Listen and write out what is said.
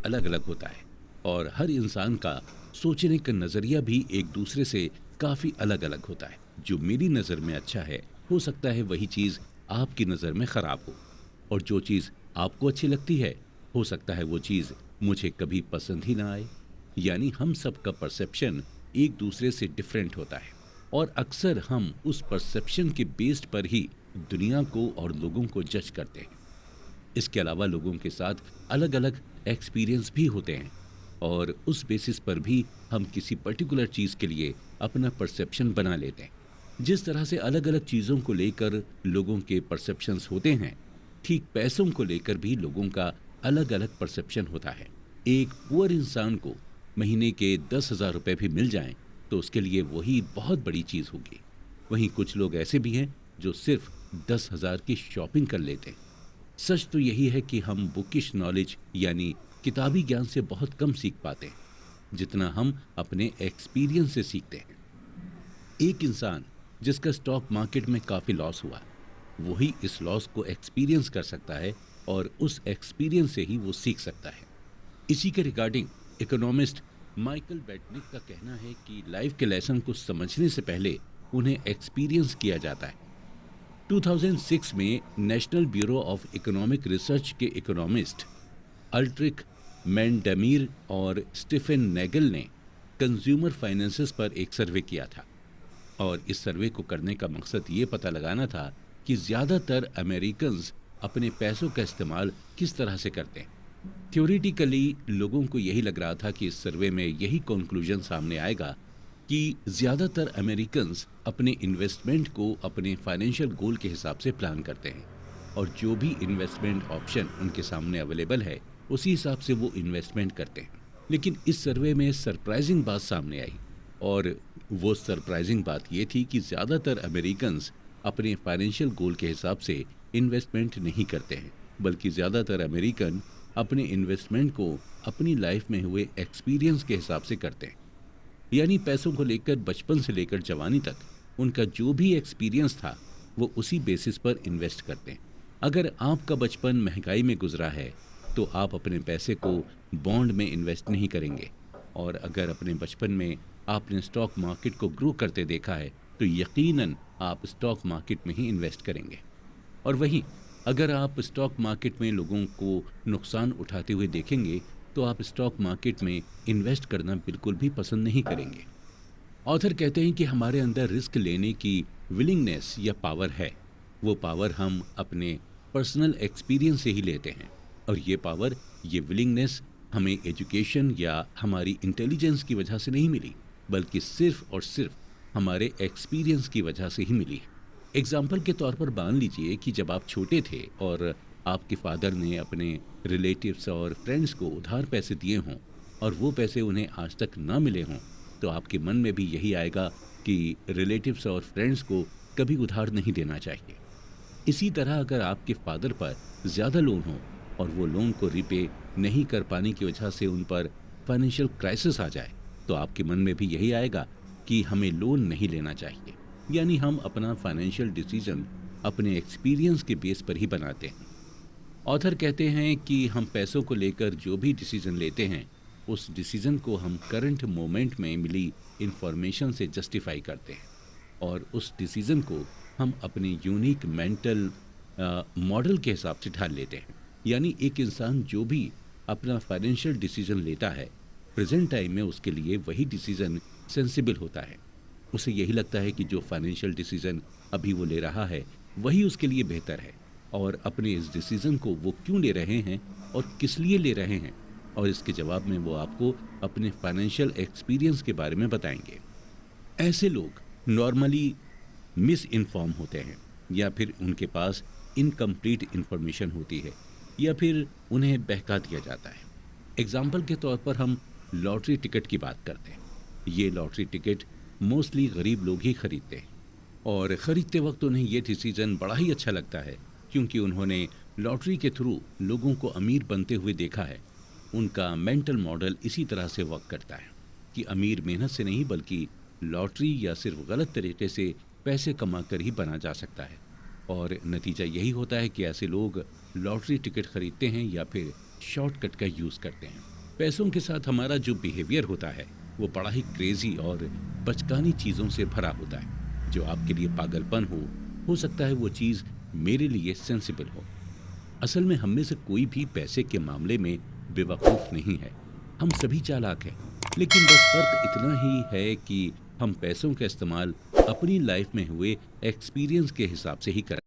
अलग अलग होता है और हर इंसान का सोचने का नजरिया भी एक दूसरे से काफी अलग अलग होता है। जो मेरी नजर में अच्छा है, हो सकता है वही चीज आपकी नजर में खराब हो, और जो चीज आपको अच्छी लगती है, हो सकता है वो चीज मुझे कभी पसंद ही ना आए। यानी हम सबका परसेप्शन एक दूसरे से डिफरेंट होता है, और अक्सर हम उस परसेप्शन के बेस्ड पर ही दुनिया को और लोगों को जज करते हैं। इसके अलावा लोगों के साथ अलग अलग एक्सपीरियंस भी होते हैं, और उस बेसिस पर भी हम किसी पर्टिकुलर चीज के लिए अपना परसेप्शन बना लेते हैं। जिस तरह से अलग अलग चीजों को लेकर लोगों के परसेप्शंस होते हैं, ठीक पैसों को लेकर भी लोगों का अलग अलग परसेप्शन होता है। एक पुअर इंसान को महीने के 10,000 रुपए भी मिल जाएं, तो उसके लिए वही बहुत बड़ी चीज होगी। वहीं कुछ लोग ऐसे भी हैं जो सिर्फ 10,000 की शॉपिंग कर लेते हैं। सच तो यही है कि हम बुकिश नॉलेज यानी किताबी ज्ञान से बहुत कम सीख पाते हैं, जितना हम अपने एक्सपीरियंस से सीखते हैं। एक इंसान जिसका स्टॉक मार्केट में काफी लॉस हुआ, वही इस लॉस को एक्सपीरियंस कर सकता है, और उस एक्सपीरियंस से ही वो सीख सकता है। इसी के रिगार्डिंग इकोनॉमिस्ट माइकल बेटनिक का कहना है कि लाइफ के लेसन को समझने से पहले उन्हें एक्सपीरियंस किया जाता है। 2006 में national bureau of economic research के इकोनॉमिस्ट अल्ट्रिक मैंडमीर और स्टीफन नेगल ने कंज्यूमर फाइनेंसेस पर एक सर्वे किया था, और इस सर्वे को करने का मकसद ये पता लगाना था कि ज्यादातर अमेरिकन्स अपने पैसों का इस्तेमाल किस तरह से करते हैं। थ्योरेटिकली लोगों को यही लग रहा था कि इस सर्वे में यही कंक्लूजन सामने आएगा कि ज्यादातर अमेरिकन्स अपने इन्वेस्टमेंट को अपने फाइनेंशियल गोल के हिसाब से प्लान करते हैं, और जो भी इन्वेस्टमेंट ऑप्शन उनके सामने अवेलेबल है उसी हिसाब से वो इन्वेस्टमेंट करते हैं। लेकिन इस सर्वे में सरप्राइजिंग बात सामने आई, और वो सरप्राइजिंग बात ये थी कि ज्यादातर अमेरिकन्स अपने फाइनेंशियल गोल के हिसाब से इन्वेस्टमेंट नहीं करते हैं, बल्कि ज्यादातर अमेरिकन अपने इन्वेस्टमेंट को अपनी लाइफ में हुए एक्सपीरियंस के हिसाब से करते हैं। यानी पैसों को लेकर बचपन से लेकर जवानी तक उनका जो भी एक्सपीरियंस था, वो उसी बेसिस पर इन्वेस्ट करते हैं। अगर आपका बचपन महंगाई में गुजरा है, तो आप अपने पैसे को बॉन्ड में इन्वेस्ट नहीं करेंगे, और अगर अपने बचपन में आपने स्टॉक मार्केट को ग्रो करते देखा है, तो यकीनन आप स्टॉक मार्केट में ही इन्वेस्ट करेंगे। और वहीं अगर आप स्टॉक मार्केट में लोगों को नुकसान उठाते हुए देखेंगे, तो आप स्टॉक मार्केट में इन्वेस्ट करना बिल्कुल भी पसंद नहीं करेंगे। ऑथर कहते हैं कि हमारे अंदर रिस्क लेने की विलिंगनेस या पावर है। वो पावर हम अपने पर्सनल एक्सपीरियंस से ही लेते हैं, और ये पावर, ये विलिंगनेस हमें एजुकेशन या हमारी इंटेलिजेंस की वजह से नहीं मिली, बल्कि सिर्फ और सिर्फ हमारे एक्सपीरियंस की वजह से ही मिली है। एग्जाम्पल के तौर पर मान लीजिए कि जब आप छोटे थे और आपके फादर ने अपने रिलेटिव्स और फ्रेंड्स को उधार पैसे दिए हों, और वो पैसे उन्हें आज तक ना मिले हों, तो आपके मन में भी यही आएगा कि रिलेटिव्स और फ्रेंड्स को कभी उधार नहीं देना चाहिए। इसी तरह अगर आपके फादर पर ज़्यादा लोन हो और वो लोन को रिपे नहीं कर पाने की वजह से उन पर फाइनेंशियल क्राइसिस आ जाए, तो आपके मन में भी यही आएगा कि हमें लोन नहीं लेना चाहिए। यानी हम अपना फाइनेंशियल डिसीजन अपने एक्सपीरियंस के बेस पर ही बनाते हैं। ऑथर कहते हैं कि हम पैसों को लेकर जो भी डिसीजन लेते हैं, उस डिसीजन को हम करंट मोमेंट में मिली इंफॉर्मेशन से जस्टिफाई करते हैं, और उस डिसीजन को हम अपने यूनिक मेंटल मॉडल के हिसाब से ढाल लेते हैं। यानी एक इंसान जो भी अपना फाइनेंशियल डिसीजन लेता है, प्रेजेंट टाइम में उसके लिए वही डिसीजन सेंसिबल होता है। उसे यही लगता है कि जो फाइनेंशियल डिसीजन अभी वो ले रहा है, वही उसके लिए बेहतर है, और अपने इस डिसीजन को वो क्यों ले रहे हैं और किस लिए ले रहे हैं, और इसके जवाब में वो आपको अपने फाइनेंशियल एक्सपीरियंस के बारे में बताएंगे। ऐसे लोग नॉर्मली मिस इन्फॉर्म होते हैं, या फिर उनके पास इनकम्प्लीट इंफॉर्मेशन होती है, या फिर उन्हें बहका दिया जाता है। एग्जाम्पल के तौर पर हम लॉटरी टिकट की बात करते हैं। ये लॉटरी टिकट मोस्टली गरीब लोग ही खरीदते हैं, और ख़रीदते वक्त उन्हें ये डिसीज़न बड़ा ही अच्छा लगता है, क्योंकि उन्होंने लॉटरी के थ्रू लोगों को अमीर बनते हुए देखा है। उनका मेंटल मॉडल इसी तरह से वर्क करता है कि अमीर मेहनत से नहीं, बल्कि लॉटरी या सिर्फ गलत तरीके से पैसे कमाकर ही बना जा सकता है। और नतीजा यही होता है कि ऐसे लोग लॉटरी टिकट खरीदते हैं या फिर शॉर्टकट का यूज़ करते हैं। पैसों के साथ हमारा जो बिहेवियर होता है वो बड़ा ही क्रेजी और बचकानी चीज़ों से भरा होता है। जो आपके लिए पागलपन हो सकता है वो चीज़ मेरे लिए सेंसिबल हो। असल में हम में से कोई भी पैसे के मामले में बेवकूफ़ नहीं है। हम सभी चालाक हैं, लेकिन बस फ़र्क इतना ही है कि हम पैसों का इस्तेमाल अपनी लाइफ में हुए एक्सपीरियंस के हिसाब से ही करें।